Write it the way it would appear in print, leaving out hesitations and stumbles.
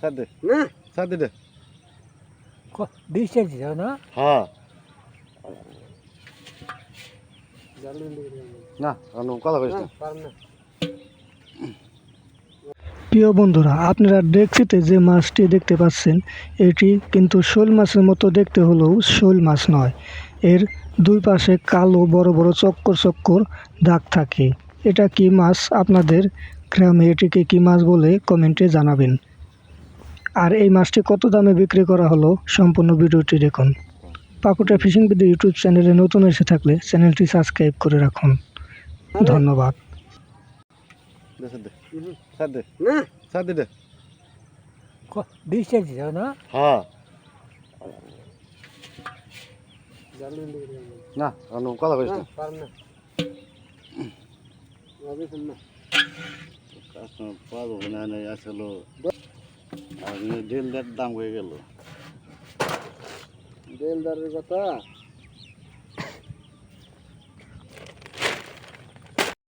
সাত দে না সাত দে ডিস্টেন্স যাও না হ্যাঁ না কথা কইছ না প্রিয় বন্ধুরা, আপনারা ডেকচিতে যে মাছটি দেখতে পাচ্ছেন এটি কিন্তু শোল মাছের মতো দেখতে হলেও শোল মাছ নয়। এর দুই পাশে কালো বড় বড় চক্কর চক্কর দাগ থাকে। এটা কি মাছ? আপনাদের গ্রামে এটিকে কি মাছ বলে কমেন্টে জানাবেন। আর এই মাছটি কত দামে বিক্রি করা হলো সম্পূর্ণ ভিডিওটি দেখুন। পাকুটা ফিশিং ভিডিও ইউটিউব চ্যানেলে নতুন এসে থাকলে চ্যানেলটি সাবস্ক্রাইব করে রাখুন। ধন্যবাদ। সাত দে ডিস্টেন্স যাও না হ্যাঁ না কথা কইছ না কাস্টমার পাবো না আসলে আর ডেলদার দাম হয়ে গেল বেলদারের কথা